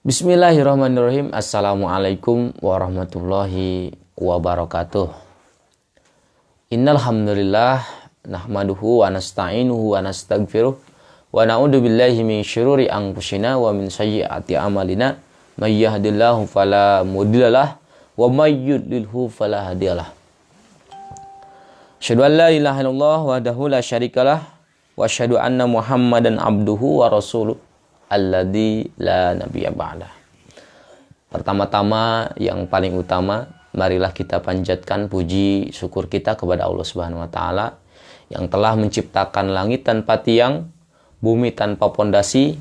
Bismillahirrahmanirrahim. Assalamualaikum warahmatullahi wabarakatuh. Innal hamdalillah nahmaduhu wa nasta'inuhu wa nastaghfiruh wa na'udzu billahi min syururi anfusina wa min sayyiati a'malina. May yahdihillahu fala mudhillalah wa may yudlilhu fala hadiyalah. Asyhadu an la ilaha illallah wahdahu la syarikalah wa asyhadu anna Muhammadan abduhu wa rasuluh alladzi la nabiyya ba'dah. Pertama-tama yang paling utama, marilah kita panjatkan puji syukur kita kepada Allah Subhanahu wa taala yang telah menciptakan langit tanpa tiang, bumi tanpa pondasi,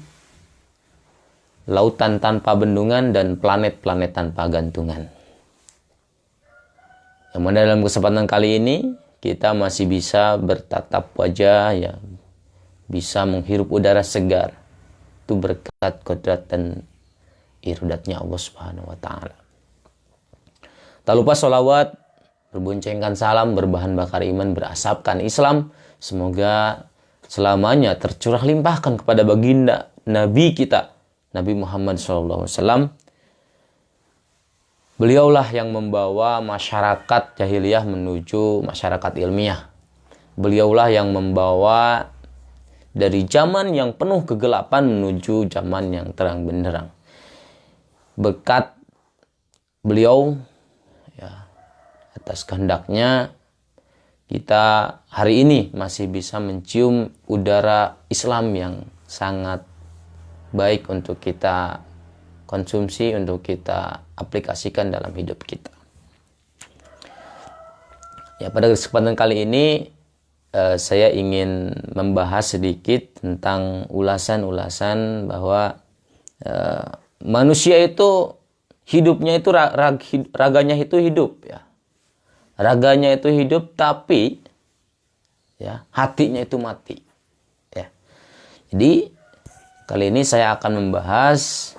lautan tanpa bendungan, dan planet-planet tanpa gantungan. Yang mana dalam kesempatan kali ini kita masih bisa bertatap wajah, ya, bisa menghirup udara segar. Itu berkat kodrat dan irodatnya Allah Subhanahu wa taala. Tak lupa sholawat, berboncengkan salam, berbahan bakar iman, berasapkan Islam. Semoga selamanya tercurah limpahkan kepada baginda Nabi kita, Nabi Muhammad SAW. Beliaulah yang membawa masyarakat jahiliyah menuju masyarakat ilmiah. Beliaulah yang membawa dari zaman yang penuh kegelapan menuju zaman yang terang benderang. Berkat beliau, ya, atas kehendaknya kita hari ini masih bisa mencium udara Islam yang sangat baik untuk kita konsumsi, untuk kita aplikasikan dalam hidup kita. Ya, pada kesempatan kali ini saya ingin membahas sedikit tentang ulasan-ulasan bahwa manusia itu hidupnya itu raganya itu hidup, ya. Raganya itu hidup, tapi ya hatinya itu mati, ya. Jadi kali ini saya akan membahas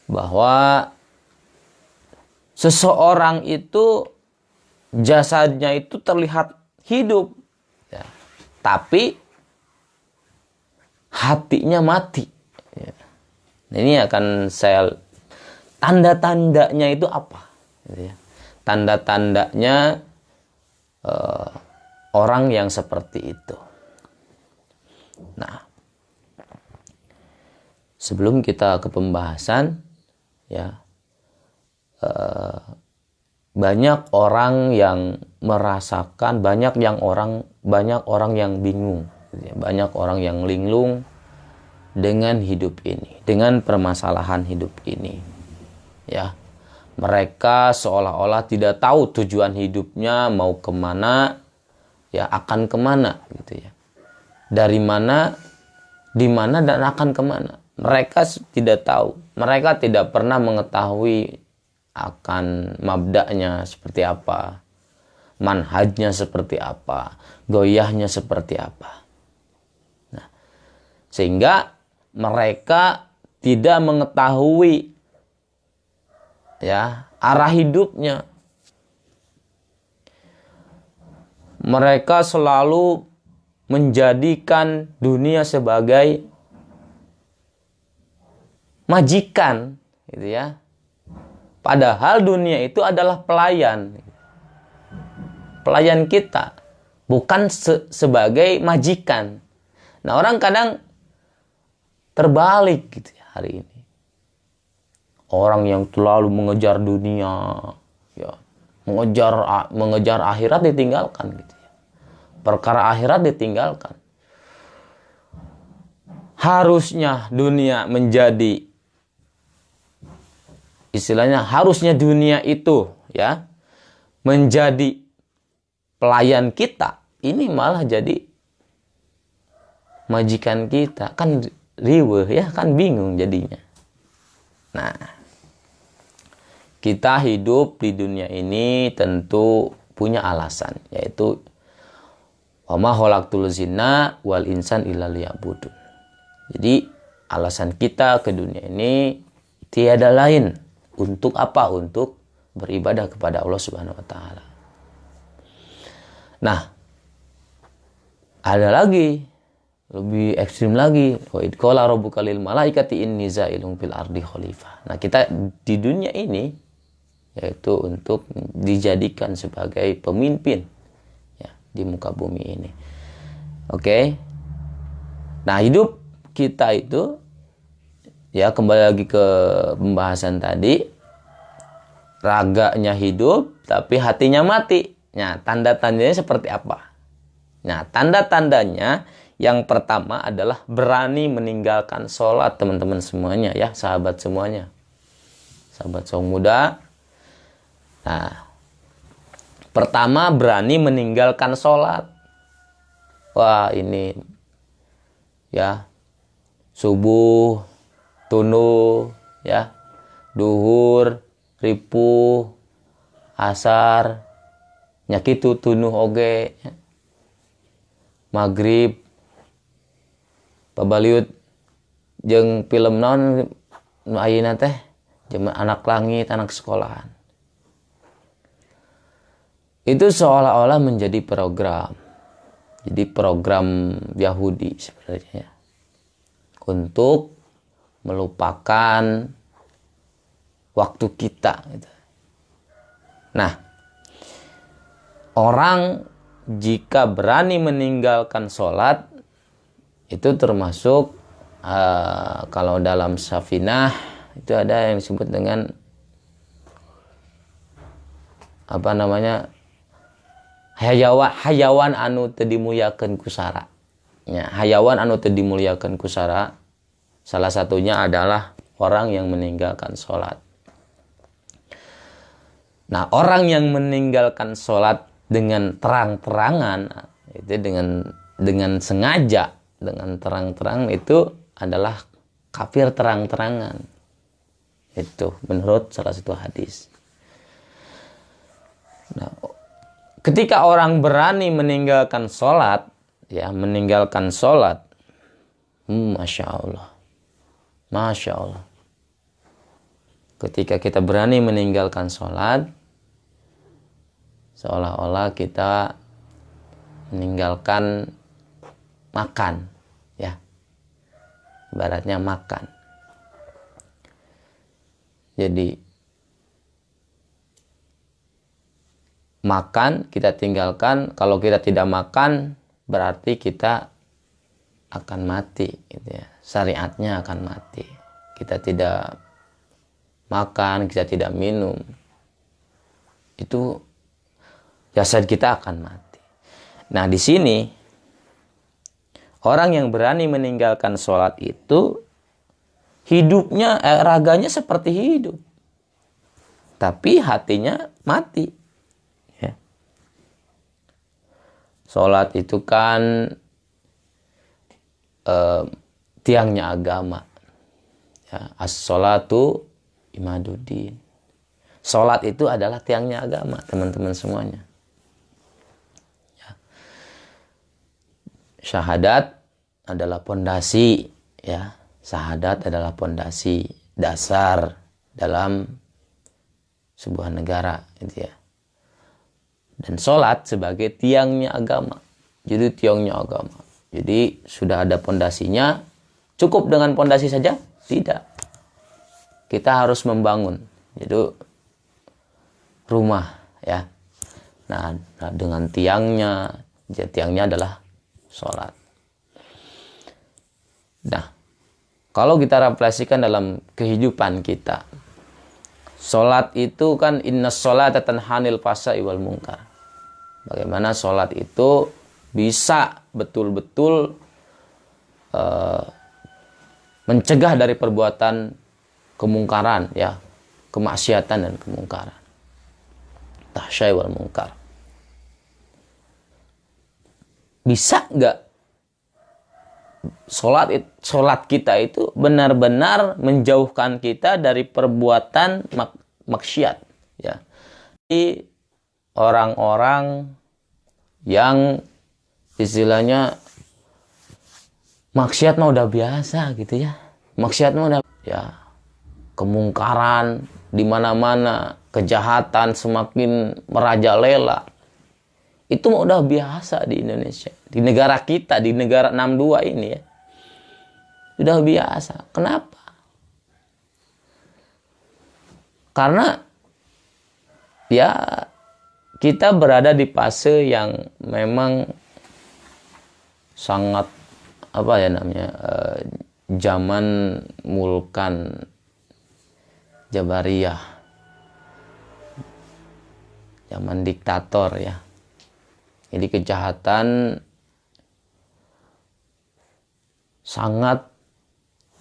bahwa seseorang itu jasadnya itu terlihat hidup, ya, tapi hatinya mati, ya. Ini akan saya tanda-tandanya itu apa, gitu ya. Tanda-tandanya orang yang seperti itu. Nah, sebelum kita ke pembahasan, ya, banyak orang yang merasakan, banyak orang yang bingung, banyak orang yang linglung dengan hidup ini, dengan permasalahan hidup ini, ya. Mereka seolah-olah tidak tahu tujuan hidupnya mau kemana, ya, akan kemana, gitu ya. Dari mana, di mana, dan akan kemana. Mereka tidak tahu. Mereka tidak pernah mengetahui akan mabda'nya seperti apa, manhajnya seperti apa, goyahnya seperti apa. Nah, sehingga mereka tidak mengetahui, ya, arah hidupnya. Mereka selalu menjadikan dunia sebagai majikan, gitu ya. Padahal dunia itu adalah pelayan. Pelayan kita, bukan sebagai majikan. Nah, orang kadang terbalik, gitu ya, hari ini. Orang yang terlalu mengejar dunia, ya, mengejar akhirat ditinggalkan, gitu ya. Perkara akhirat ditinggalkan. Harusnya dunia menjadi, istilahnya harusnya dunia itu, ya, menjadi pelayan kita. Ini malah jadi majikan kita. Kan riweuh, ya, kan bingung jadinya. Nah, kita hidup di dunia ini tentu punya alasan, yaitu wa ma khalaqtul jinna wal insan illa liya'budun. Jadi alasan kita ke dunia ini tiada lain untuk apa? Untuk beribadah kepada Allah Subhanahu wa taala. Nah, ada lagi, lebih ekstrim lagi. Wa id qala rabbuka lil malaikati inni za'ilun fil ardi khalifah. Nah, kita di dunia ini yaitu untuk dijadikan sebagai pemimpin ya di muka bumi ini. Oke. Nah, hidup kita itu ya kembali lagi ke pembahasan tadi, raganya hidup tapi hatinya mati. Nah, tanda-tandanya seperti apa? Nah, tanda-tandanya yang pertama adalah berani meninggalkan sholat, teman-teman semuanya ya, sahabat semuanya. Sahabat saung muda. Nah, pertama berani meninggalkan sholat. Wah, ini ya, subuh, tunu, ya, duhur, ripuh, asar, nyakitu tunuh oge, maghrib, pabaliut jeung film naon nu ayeuna teh jeung anak langit, anak sekolahan. Itu seolah-olah menjadi program. Jadi program Yahudi sebenarnya untuk melupakan waktu kita gitu. Nah, orang jika berani meninggalkan sholat itu termasuk kalau dalam Safinah itu ada yang disebut dengan apa namanya, hayawan anu teu dimuliakeun kusara. Ya, hayawan anu teu dimuliakeun kusara salah satunya adalah orang yang meninggalkan sholat. Nah, orang yang meninggalkan sholat dengan terang-terangan, itu dengan sengaja, dengan terang-terangan, itu adalah kafir terang-terangan. Itu menurut salah satu hadis. Nah, ketika orang berani meninggalkan sholat, ya, meninggalkan sholat, Masya Allah. Masya Allah. Ketika kita berani meninggalkan sholat, seolah-olah kita meninggalkan makan, ya, ibaratnya makan. Jadi makan kita tinggalkan, kalau kita tidak makan berarti kita akan mati, gitu ya. Syariatnya akan mati. Kita tidak makan, kita tidak minum, itu jasad kita akan mati. Nah, di sini orang yang berani meninggalkan sholat itu hidupnya, raganya seperti hidup, tapi hatinya mati. Ya. Sholat itu kan tiangnya agama. Ya, as-sholatu imaduddin. Sholat itu adalah tiangnya agama, teman-teman semuanya. Ya. Syahadat adalah pondasi, ya. Syahadat adalah pondasi dasar dalam sebuah negara, gitu ya. Dan sholat sebagai tiangnya agama. Jadi tiangnya agama. Jadi sudah ada pondasinya. Cukup dengan pondasi saja? Tidak. Kita harus membangun. Jadi rumah, ya. Nah, dengan tiangnya adalah sholat. Nah, kalau kita refleksikan dalam kehidupan kita, sholat itu kan inna sholata tanha 'anil fahsya'i wal munkar. Bagaimana sholat itu bisa betul-betul mencegah dari perbuatan kemungkaran, ya, kemaksiatan dan kemungkaran. Tahsyai wal munkar. Bisa nggak sholat kita itu benar-benar menjauhkan kita dari perbuatan maksiat, ya. Jadi orang-orang yang istilahnya maksiat mah udah biasa, gitu ya. Maksiat mah udah, ya, kemungkaran di mana-mana, kejahatan semakin merajalela. Itu udah biasa di Indonesia. Di negara kita, di negara 62 ini ya. Sudah biasa. Kenapa? Karena ya kita berada di fase yang memang sangat apa ya namanya zaman Mulkan Jabariyah, zaman diktator ya. Jadi kejahatan sangat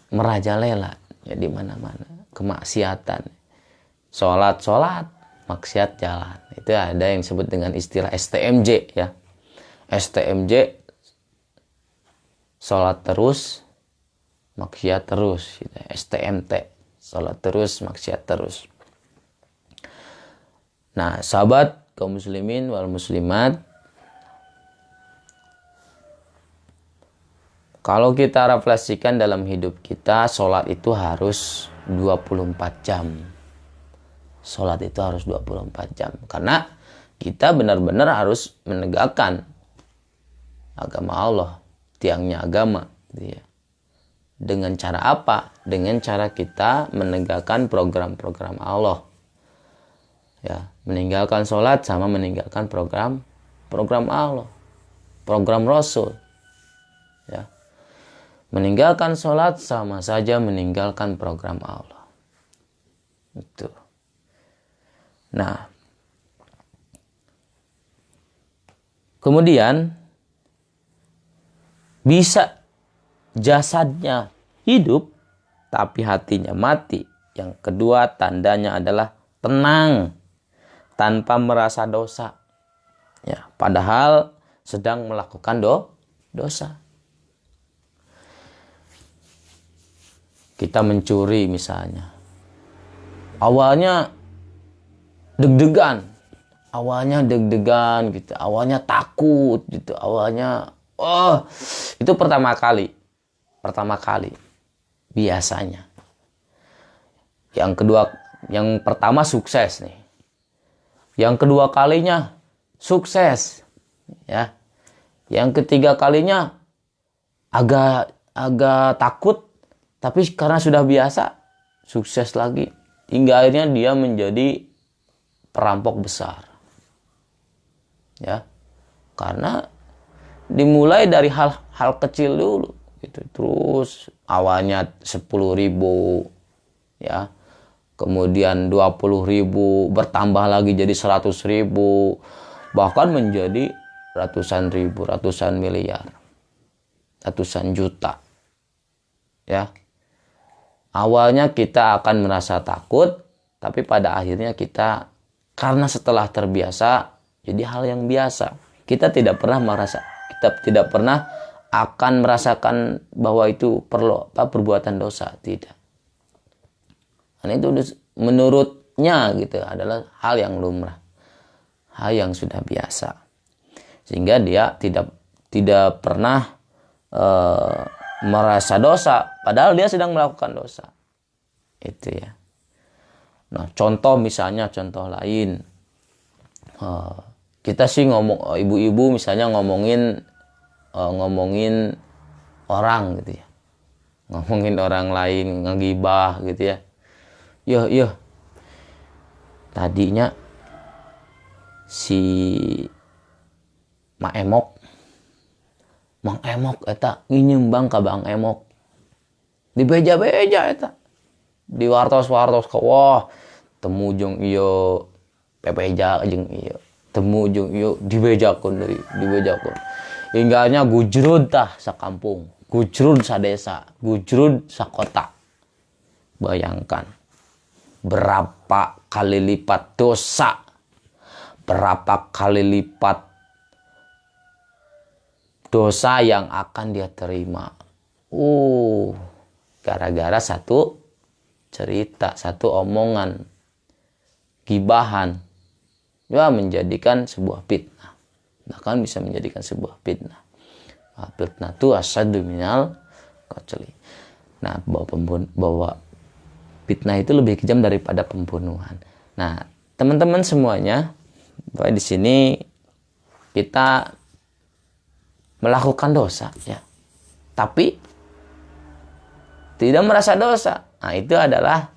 merajalela ya di mana-mana, kemaksiatan, sholat, maksiat jalan. Itu ada yang disebut dengan istilah STMJ ya. STMJ, sholat terus, maksiat terus. Gitu. STMT, sholat terus, maksiat terus. Nah, sahabat kaum muslimin wal muslimat, kalau kita refleksikan dalam hidup kita, sholat itu harus 24 jam. Sholat itu harus 24 jam. Karena kita benar-benar harus menegakkan agama Allah, tiangnya agama. Gitu ya. Dengan cara apa? Dengan cara kita menegakkan program-program Allah. Ya, meninggalkan sholat sama meninggalkan program Allah, program Rasul. Ya. Meninggalkan sholat sama saja meninggalkan program Allah. Itu. Nah, kemudian bisa jasadnya hidup tapi hatinya mati. Yang kedua tandanya adalah tenang tanpa merasa dosa. Ya, padahal sedang melakukan dosa. Kita mencuri misalnya. Awalnya deg-degan gitu. Awalnya takut gitu. Awalnya itu pertama kali biasanya. Yang pertama sukses nih. Yang kedua kalinya sukses ya. Yang ketiga kalinya agak takut, tapi karena sudah biasa sukses lagi. Hingga akhirnya dia menjadi perampok besar. Ya. Karena dimulai dari hal kecil dulu gitu. Terus awalnya 10.000 ya. Kemudian 20.000, bertambah lagi jadi 100.000, bahkan menjadi ratusan ribu, ratusan miliar, ratusan juta. Ya. Awalnya kita akan merasa takut, tapi pada akhirnya kita, karena setelah terbiasa, jadi hal yang biasa. Kita tidak pernah akan merasakan bahwa itu perbuatan dosa, tidak. Karena itu menurutnya gitu adalah hal yang lumrah, hal yang sudah biasa, sehingga dia tidak pernah merasa dosa, padahal dia sedang melakukan dosa. Itu ya. Nah, contoh lain, kita sih ibu-ibu misalnya ngomongin orang gitu ya, ngomongin orang lain, ngegibah gitu ya. Yo, tadinya si Mang Emok eta nginyembang ka Bang Emok. Dibeja-beja eta. Di wartos wah temu jeung ieu pepeja jeung ieu. Temu jeung ieu dibejakeun deui, dibejakeun. Hingganya gujrud tah sakampung, gujrud sadesa, gujrud sakota. Bayangkan berapa kali lipat dosa, berapa kali lipat dosa yang akan dia terima. Gara-gara satu cerita, satu omongan, gibahan, ya menjadikan sebuah fitnah. Bahkan bisa menjadikan sebuah fitnah. Fitnah itu asyaddu minal qatli. Nah, bahwa fitnah itu lebih kejam daripada pembunuhan. Nah, teman-teman semuanya, di sini kita melakukan dosa, ya, tapi tidak merasa dosa. Nah, itu adalah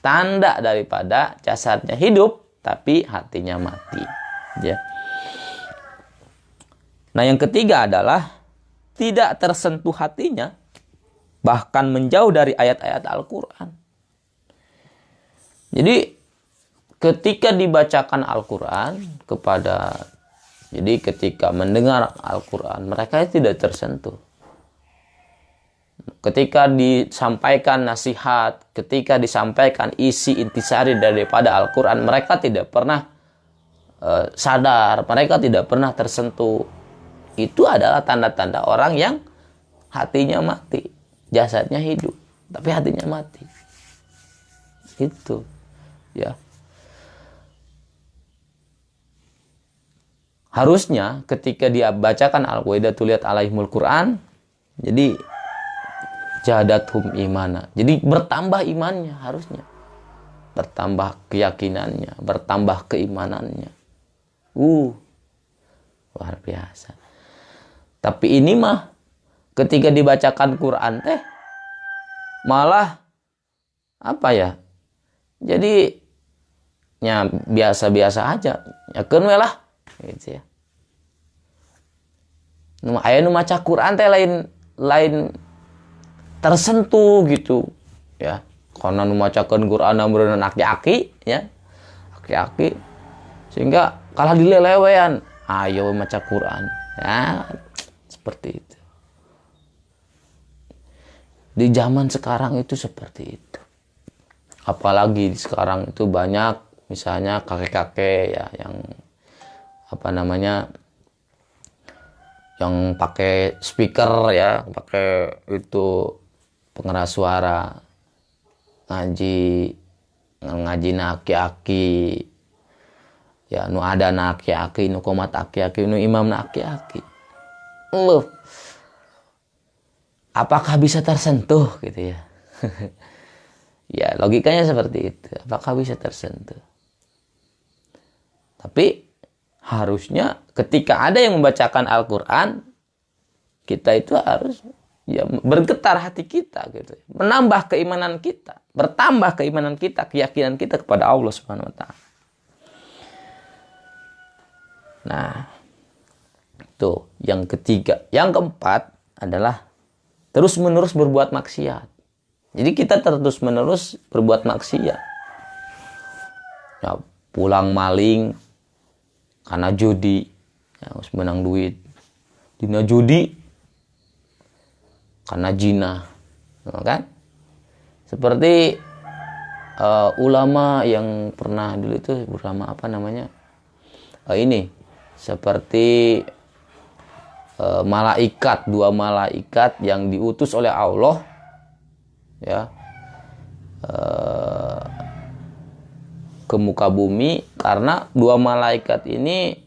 tanda daripada jasadnya hidup tapi hatinya mati, ya. Nah, yang ketiga adalah tidak tersentuh hatinya, bahkan menjauh dari ayat-ayat Al-Quran. Jadi ketika dibacakan Al-Quran jadi ketika mendengar Al-Quran, mereka tidak tersentuh. Ketika disampaikan nasihat, ketika disampaikan isi intisari daripada Al-Quran, mereka tidak pernah sadar, mereka tidak pernah tersentuh. Itu adalah tanda-tanda orang yang hatinya mati, jasadnya hidup, tapi hatinya mati. Itu, ya. Harusnya ketika dia bacakan Al-Qaidatul alaihimul Quran, jadi jadathum imana. Jadi bertambah imannya harusnya. Bertambah keyakinannya, bertambah keimanannya. Luar biasa. Tapi ini mah ketika dibacakan Quran malah apa ya? Jadi ya biasa-biasa aja. Ya keun we lah gitu ya. Aya nu maca Quran lain tersentuh gitu ya. Karena nu macakeun Quran amreun aki-aki ya. Aki-aki sehingga kalah dilelewean. Ayo maca Quran. Ya, seperti itu. Di zaman sekarang itu seperti itu. Apalagi sekarang itu banyak misalnya kakek-kakek ya yang yang pakai speaker ya, pakai itu pengeras suara, ngaji aki-aki ya, nu ada aki-aki, nu komat aki-aki, nu imam aki-aki. Apakah bisa tersentuh gitu ya? Ya logikanya seperti itu. Apakah bisa tersentuh? Tapi harusnya ketika ada yang membacakan Al-Quran, kita itu harus ya bergetar hati kita gitu, menambah keimanan kita, bertambah keimanan kita, keyakinan kita kepada Allah Subhanahu wa taala. Nah, itu yang ketiga. Yang keempat adalah terus-menerus berbuat maksiat. Jadi kita terus-menerus berbuat maksiat. Ya, pulang maling karena judi, ya, harus menang duit. Dina judi karena zina, kan? Seperti ulama yang pernah dulu itu ulama apa namanya? Ini seperti malaikat, dua malaikat yang diutus oleh Allah, ya, ke muka bumi karena dua malaikat ini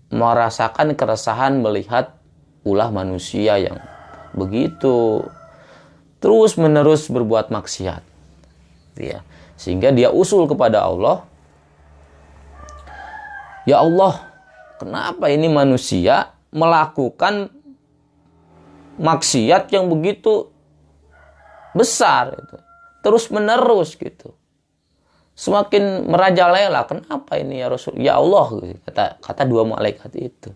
merasakan keresahan melihat ulah manusia yang begitu terus menerus berbuat maksiat, ya, sehingga dia usul kepada Allah, ya Allah, kenapa ini manusia melakukan maksiat yang begitu besar itu, terus menerus gitu, semakin merajalela. Kenapa ini ya Rasul? Ya Allah, kata dua malaikat itu.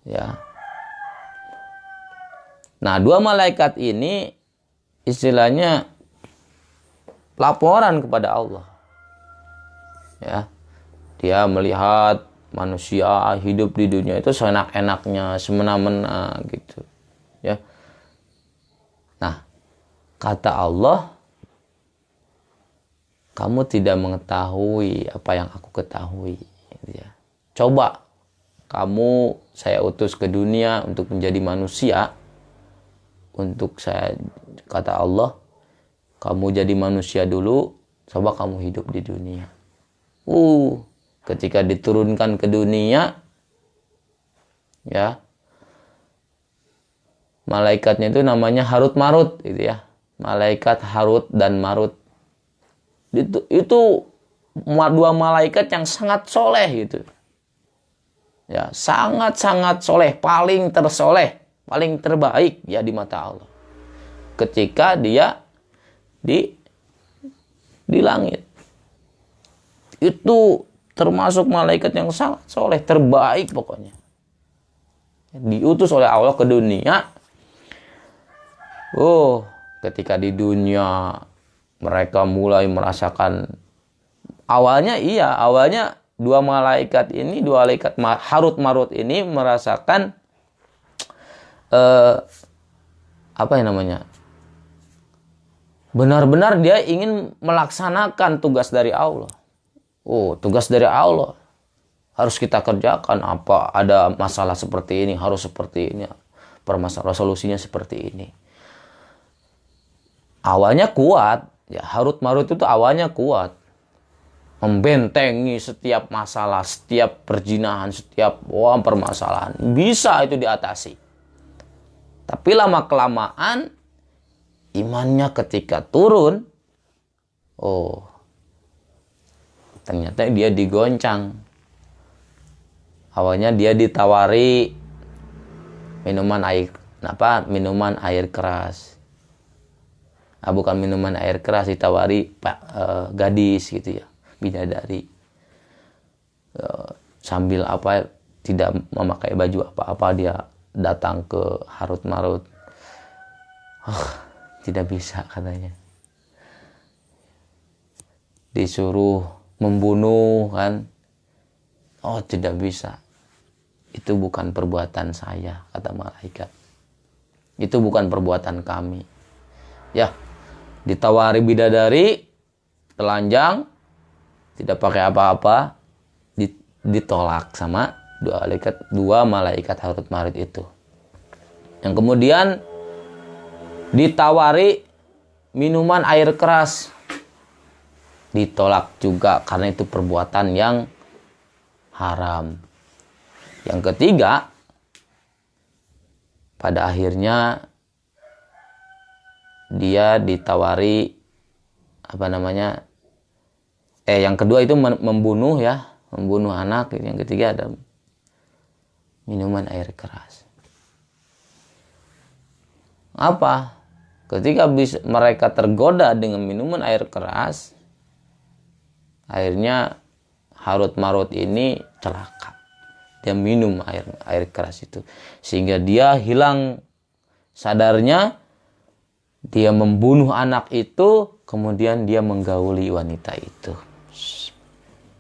Ya. Nah, dua malaikat ini istilahnya laporan kepada Allah. Ya. Dia melihat manusia hidup di dunia itu seenak-enaknya, semena-mena gitu. Ya. Nah, kata Allah, kamu tidak mengetahui apa yang aku ketahui. Ya. Coba kamu saya utus ke dunia untuk menjadi manusia. Kata Allah, kamu jadi manusia dulu, coba kamu hidup di dunia. Ketika diturunkan ke dunia, ya, malaikatnya itu namanya Harut Marut, gitu ya. Malaikat Harut dan Marut. Itu dua malaikat yang sangat soleh gitu. Ya, sangat-sangat soleh, paling tersoleh, paling terbaik ya di mata Allah. Ketika dia di langit. Itu termasuk malaikat yang sangat soleh, terbaik pokoknya. Diutus oleh Allah ke dunia. Ketika di dunia mereka mulai merasakan, awalnya dua malaikat Harut Marut ini merasakan apa yang namanya? Benar-benar dia ingin melaksanakan tugas dari Allah. Tugas dari Allah harus kita kerjakan. Apa ada masalah seperti ini, harus seperti ini. Permasalahan solusinya seperti ini. Awalnya kuat, ya Harut Marut itu awalnya kuat. Membentengi setiap masalah, setiap perjinahan, setiap permasalahan. Bisa itu diatasi. Tapi lama-kelamaan imannya ketika turun, ternyata dia digoncang. Awalnya dia ditawari minuman air keras. Bukan minuman air keras, ditawari gadis gitu ya, bidadari. Sambil tidak memakai baju apa-apa dia datang ke Harut Marut. Tidak bisa katanya. Disuruh membunuh kan. Tidak bisa. Itu bukan perbuatan saya, kata malaikat. Itu bukan perbuatan kami. Ya, ditawari bidadari, telanjang, tidak pakai apa-apa, ditolak sama dua malaikat Harut Marut itu. Yang kemudian ditawari minuman air keras, ditolak juga karena itu perbuatan yang haram. Yang ketiga, pada akhirnya dia ditawari yang kedua itu membunuh anak. Yang ketiga ada minuman air keras. Ketika mereka tergoda dengan minuman air keras, akhirnya Harut Marut ini celaka. Dia minum air keras itu, sehingga dia hilang sadarnya. Dia membunuh anak itu, kemudian dia menggauli wanita itu.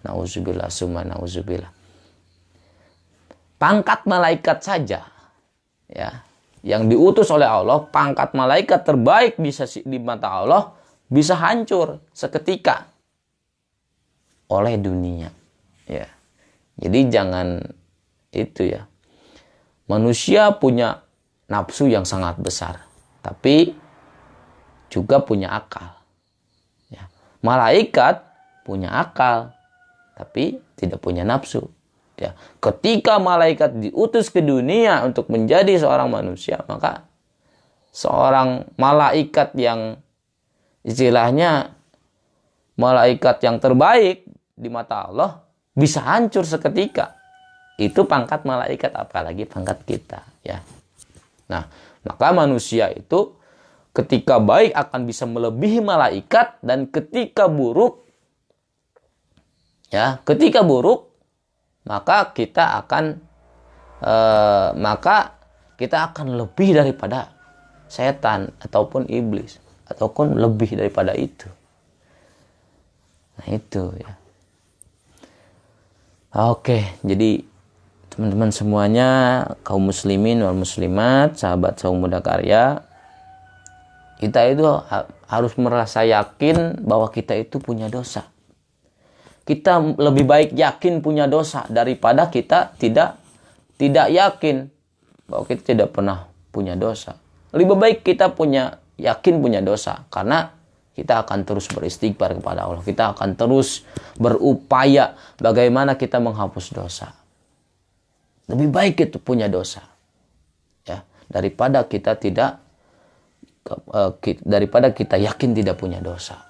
Nauzubillah summa nauzubillah. Pangkat malaikat saja, ya, yang diutus oleh Allah, pangkat malaikat terbaik bisa di mata Allah bisa hancur seketika oleh dunia. Ya, jadi jangan itu ya. Manusia punya nafsu yang sangat besar, tapi juga punya akal. Ya. Malaikat punya akal, tapi tidak punya nafsu. Ya. Ketika malaikat diutus ke dunia untuk menjadi seorang manusia, maka seorang malaikat yang istilahnya malaikat yang terbaik di mata Allah bisa hancur seketika. Itu pangkat malaikat, apalagi pangkat kita, ya. Nah, maka manusia itu ketika baik akan bisa melebihi malaikat, dan ketika buruk maka kita akan lebih daripada setan ataupun iblis, ataupun lebih daripada itu. Nah, itu ya. Oke, jadi teman-teman semuanya, kaum muslimin wal muslimat, sahabat Saung Muda Karya, kita itu harus merasa yakin bahwa kita itu punya dosa. Kita lebih baik yakin punya dosa daripada kita tidak yakin bahwa kita tidak pernah punya dosa. Lebih baik kita yakin punya dosa, karena kita akan terus beristighfar kepada Allah. Kita akan terus berupaya bagaimana kita menghapus dosa. Lebih baik itu punya dosa, ya, daripada kita yakin tidak punya dosa.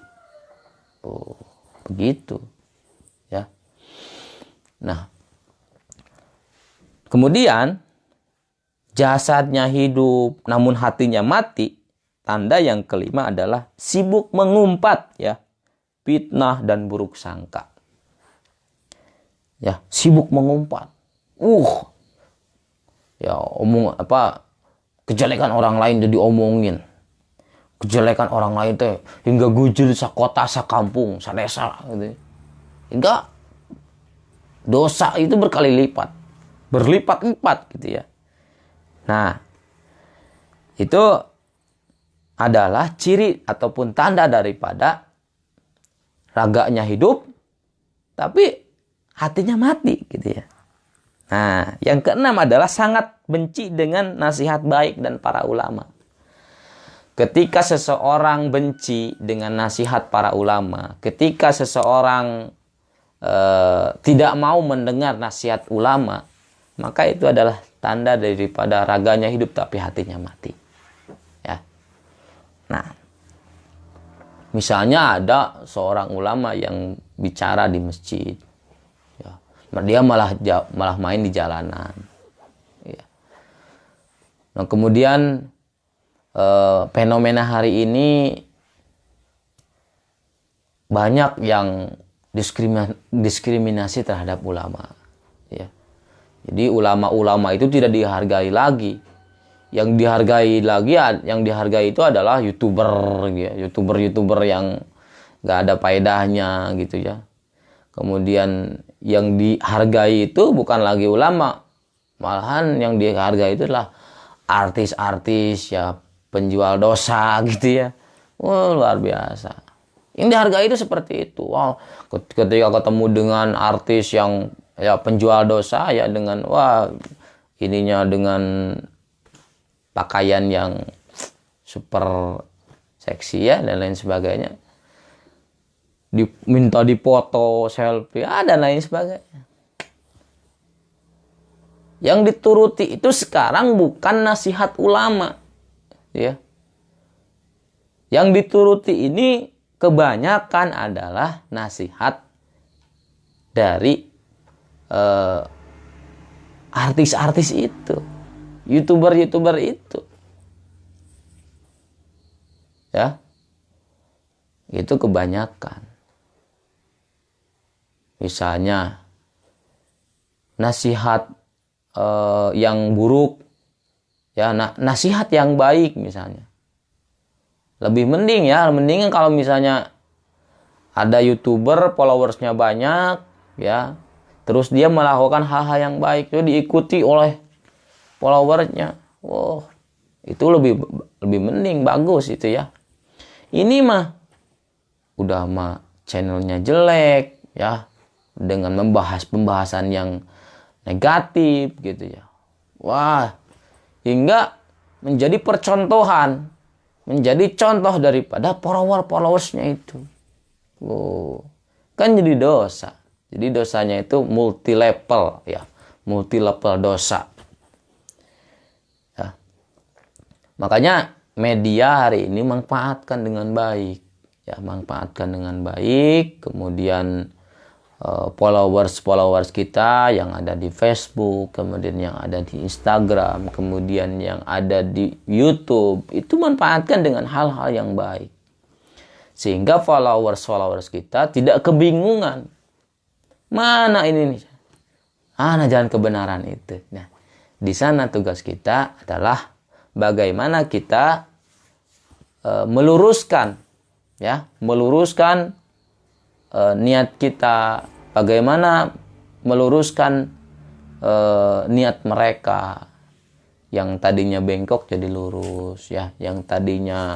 Begitu, ya. Nah, Kemudian jasadnya hidup namun hatinya mati. Tanda yang kelima adalah sibuk mengumpat, ya, fitnah dan buruk sangka. Ya, sibuk mengumpat. Ya, kejelekan orang lain jadi omongin. Kejelekan orang lain teh hingga gujul sakota, sakampung, sadesa gitu. Hingga dosa itu berkali lipat, berlipat-lipat gitu ya. Nah, itu adalah ciri ataupun tanda daripada raganya hidup tapi hatinya mati gitu ya. Nah, yang keenam adalah sangat benci dengan nasihat baik dan para ulama. Ketika seseorang benci dengan nasihat para ulama, ketika seseorang tidak mau mendengar nasihat ulama, maka itu adalah tanda daripada raganya hidup tapi hatinya mati. Ya. Nah, misalnya ada seorang ulama yang bicara di masjid, ya, dia malah main di jalanan. Ya. Nah, kemudian fenomena hari ini banyak yang diskriminasi terhadap ulama. Ya. Jadi ulama-ulama itu tidak dihargai lagi. Yang dihargai itu adalah YouTuber, ya. YouTuber yang nggak ada faedahnya gitu ya. Kemudian yang dihargai itu bukan lagi ulama, malahan yang dihargai itu adalah artis-artis, ya, penjual dosa gitu ya. Wah, luar biasa. Yang dihargai itu seperti itu. Wow, ketika ketemu dengan artis yang ya penjual dosa, ya dengan dengan pakaian yang super seksi ya dan lain sebagainya, diminta dipoto, selfie, dan lain sebagainya. Yang dituruti itu sekarang bukan nasihat ulama, ya. Yang dituruti ini kebanyakan adalah nasihat dari artis-artis itu, YouTuber itu, ya, itu kebanyakan. Misalnya nasihat yang buruk, ya, nasihat yang baik misalnya. Lebih mending kalau misalnya ada YouTuber followersnya banyak, ya, terus dia melakukan hal-hal yang baik, itu diikuti oleh followersnya. Itu lebih mending, bagus itu ya. Ini udah channelnya jelek, ya, dengan membahas pembahasan yang negatif gitu ya. Hingga menjadi percontohan, menjadi contoh daripada followersnya itu. Kan jadi dosa. Jadi dosanya itu multi level, ya, multi level dosa. Ya. Makanya media hari ini manfaatkan dengan baik, ya, manfaatkan dengan baik. Kemudian followers kita yang ada di Facebook, kemudian yang ada di Instagram, kemudian yang ada di YouTube, itu manfaatkan dengan hal-hal yang baik. Sehingga followers kita tidak kebingungan. Mana ini nih? Mana jalan kebenaran itu? Nah, di sana tugas kita adalah bagaimana kita meluruskan niat kita, bagaimana meluruskan niat mereka yang tadinya bengkok jadi lurus, ya, yang tadinya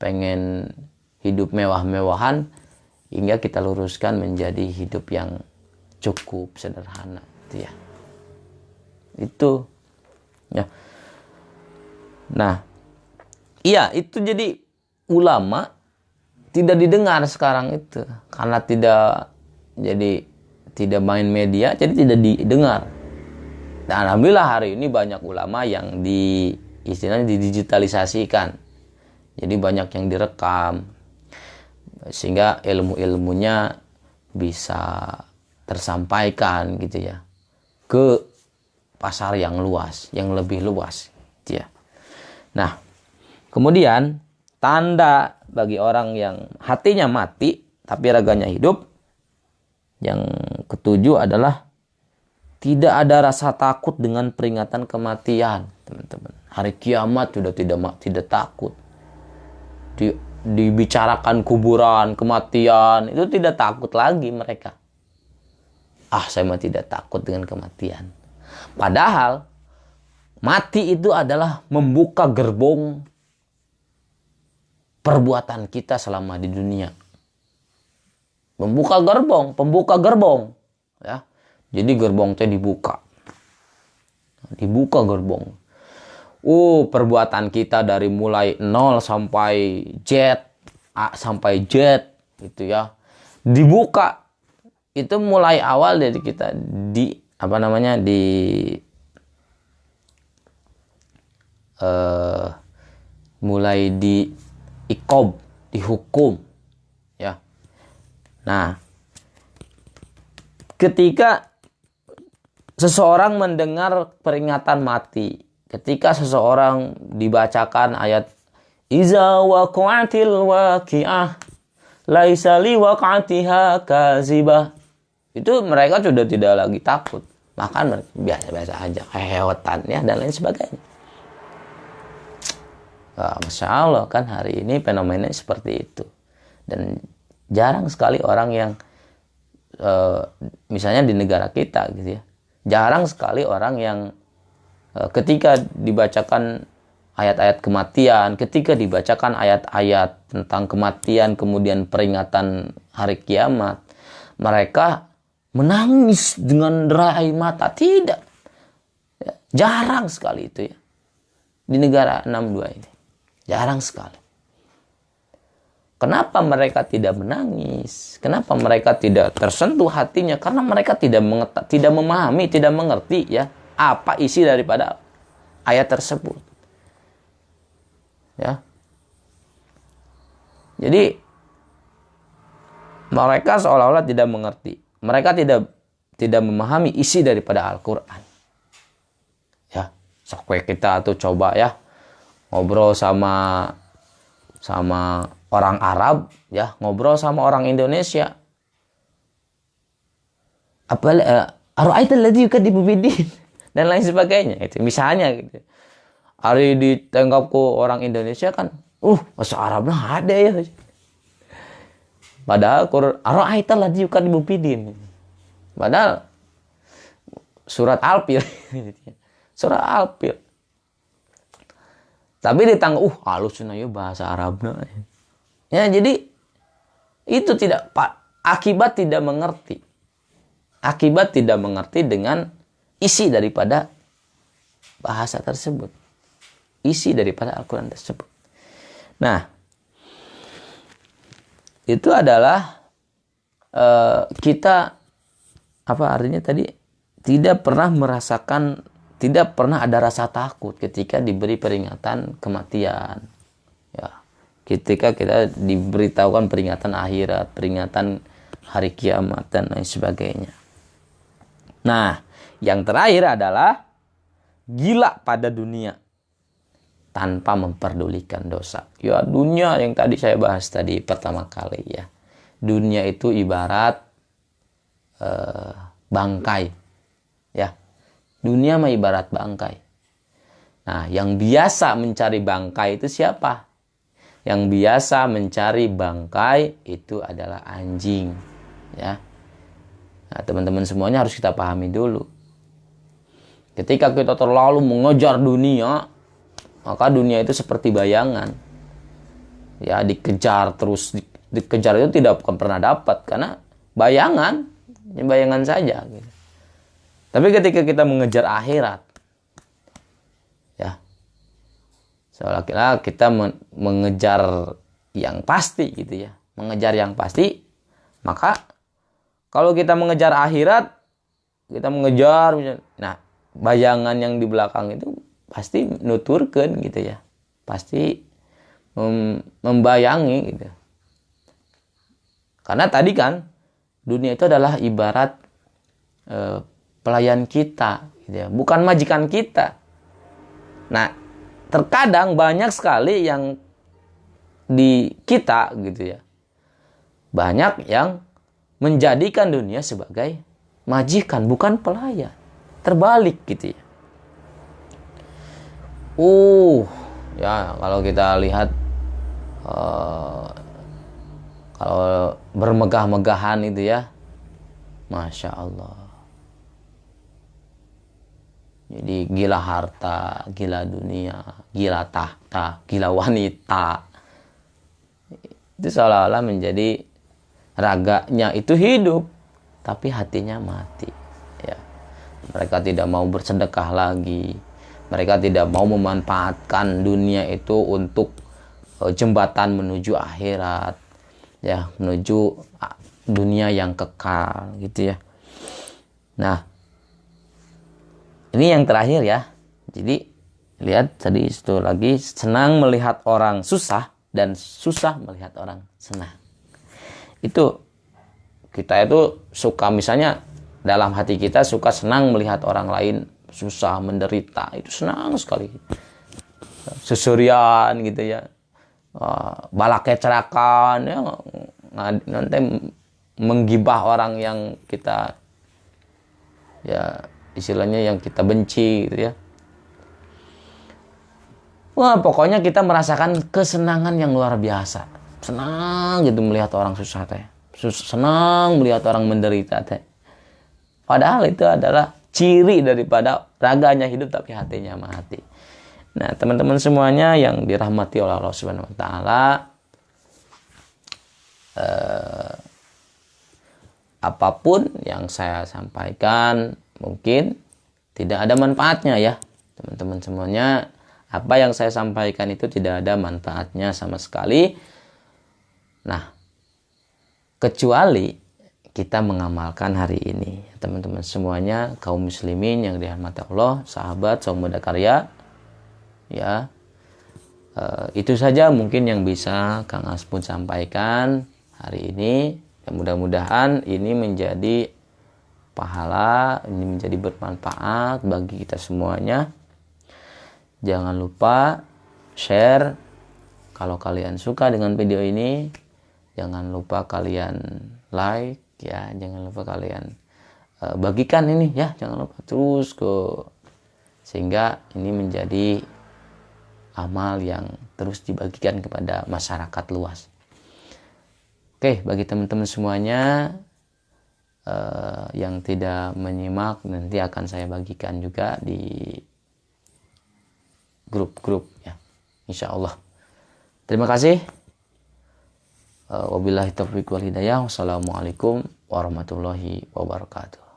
pengen hidup mewah-mewahan hingga kita luruskan menjadi hidup yang cukup sederhana, gitu ya. Itu ya. Nah, iya, itu jadi ulama tidak didengar sekarang itu karena tidak main media, jadi tidak didengar. Dan alhamdulillah hari ini banyak ulama yang istilahnya didigitalisasikan. Jadi banyak yang direkam sehingga ilmu-ilmunya bisa tersampaikan gitu ya ke pasar yang luas, yang lebih luas, ya. Nah, kemudian tanda bagi orang yang hatinya mati tapi raganya hidup, yang ketujuh adalah tidak ada rasa takut dengan peringatan kematian, teman-teman. Hari kiamat sudah tidak takut. Dibicarakan kuburan, kematian, itu tidak takut lagi mereka. Saya mah tidak takut dengan kematian. Padahal mati itu adalah membuka gerbong perbuatan kita selama di dunia. Pembuka gerbong, ya. Jadi gerbongnya dibuka gerbong. Perbuatan kita dari mulai 0 sampai Z, A sampai Z, gitu ya, dibuka. Itu mulai awal dari kita mulai dihukum, ya. Nah, ketika seseorang mendengar peringatan mati, ketika seseorang dibacakan ayat iza waqa'atil waqi'ah laisa liwaqa'atiha kazibah, itu mereka sudah tidak lagi takut, bahkan biasa-biasa aja, hewetan, ya, dan lain sebagainya. Masya Allah, kan hari ini fenomenanya seperti itu. Dan jarang sekali orang yang misalnya di negara kita, gitu ya, jarang sekali orang yang ketika dibacakan ayat-ayat kematian, ketika dibacakan ayat-ayat tentang kematian, kemudian peringatan hari kiamat, mereka menangis dengan derai mata. Tidak, ya, jarang sekali itu, ya, di negara 62 ini, jarang sekali. Kenapa mereka tidak menangis? Kenapa mereka tidak tersentuh hatinya? Karena mereka tidak memahami, tidak mengerti, ya, apa isi daripada ayat tersebut. Ya. Jadi mereka seolah-olah tidak mengerti. Mereka tidak memahami isi daripada Al-Qur'an. Ya, sok kita tuh coba, ya, ngobrol sama orang Arab, ya, ngobrol sama orang Indonesia. Ara'aital ladzi yukadzibu bid-din dan lain sebagainya, itu misalnya, gitu. Hari ditangkapku orang Indonesia kan, bahasa Arabnya ada, ya. Padahal ara'aital ladzi yukadzibu bid-din. Padahal surat Al-Fil. Surat Al-Fil. Tapi ditangkap, halusnya ya bahasa Arabnya. Ya, jadi itu akibat tidak mengerti. Akibat tidak mengerti dengan isi daripada bahasa tersebut. Isi daripada Al-Quran tersebut. Nah, itu adalah kita, apa artinya tadi? Tidak pernah ada rasa takut ketika diberi peringatan kematian. Ya. Ketika kita diberitahukan peringatan akhirat, peringatan hari kiamat, dan lain sebagainya. Nah, yang terakhir adalah gila pada dunia tanpa memperdulikan dosa. Ya, dunia yang tadi saya bahas tadi pertama kali, ya. Dunia itu ibarat bangkai, ya. Dunia mah ibarat bangkai. Nah, yang biasa mencari bangkai itu siapa? Yang biasa mencari bangkai itu adalah anjing, ya. Nah, teman-teman semuanya harus kita pahami dulu. Ketika kita terlalu mengejar dunia, maka dunia itu seperti bayangan. Ya, dikejar terus, dikejar itu tidak akan pernah dapat karena bayangan saja, gitu. Tapi ketika kita mengejar akhirat, ya, seolah-olah kita mengejar yang pasti, gitu, ya, mengejar yang pasti, maka kalau kita mengejar akhirat, kita mengejar, nah, bayangan yang di belakang itu pasti nuturkan, gitu, ya, pasti membayangi, gitu. Karena tadi kan dunia itu adalah ibarat pelayan kita, gitu ya, bukan majikan kita. Nah, terkadang banyak sekali yang di kita gitu ya, banyak yang menjadikan dunia sebagai majikan, bukan pelayan. Terbalik gitu ya. Ya kalau kita lihat kalau bermegah-megahan itu ya, Masya Allah. Jadi gila harta, gila dunia, gila tahta, gila wanita. Itu seolah-olah menjadi raganya itu hidup, tapi hatinya mati. Ya. Mereka tidak mau bersedekah lagi. Mereka tidak mau memanfaatkan dunia itu untuk jembatan menuju akhirat, ya, menuju dunia yang kekal gitu ya. Nah, ini yang terakhir ya. Jadi lihat tadi itu lagi, senang melihat orang susah dan susah melihat orang senang. Itu kita itu suka, misalnya dalam hati kita suka senang melihat orang lain susah, menderita, itu senang sekali. Susurian gitu ya, balak kecelakaan ya, nanti menggibah orang yang kita, ya istilahnya yang kita benci gitu ya. Wah, pokoknya kita merasakan kesenangan yang luar biasa. Senang gitu melihat orang susah teh. Senang melihat orang menderita teh. Padahal itu adalah ciri daripada raganya hidup tapi hatinya mati. Nah, teman-teman semuanya yang dirahmati oleh Allah Subhanahu wa taala, apapun yang saya sampaikan mungkin tidak ada manfaatnya ya, teman-teman semuanya. Apa yang saya sampaikan itu tidak ada manfaatnya sama sekali. Nah, kecuali kita mengamalkan hari ini, teman-teman semuanya, kaum muslimin yang dirahmati Allah, sahabat, saum muda karya, ya, itu saja mungkin yang bisa Kang Aspun sampaikan hari ini. Dan mudah-mudahan ini menjadi pahala, ini menjadi bermanfaat bagi kita semuanya. Jangan lupa share kalau kalian suka dengan video ini. Jangan lupa kalian like ya, jangan lupa kalian bagikan ini ya, jangan lupa terus sehingga ini menjadi amal yang terus dibagikan kepada masyarakat luas. Oke, bagi teman-teman semuanya yang tidak menyimak, nanti akan saya bagikan juga di grup-grup ya, insya Allah. Terima kasih. Wabillahi taufiq wal hidayah. Wassalamualaikum warahmatullahi wabarakatuh.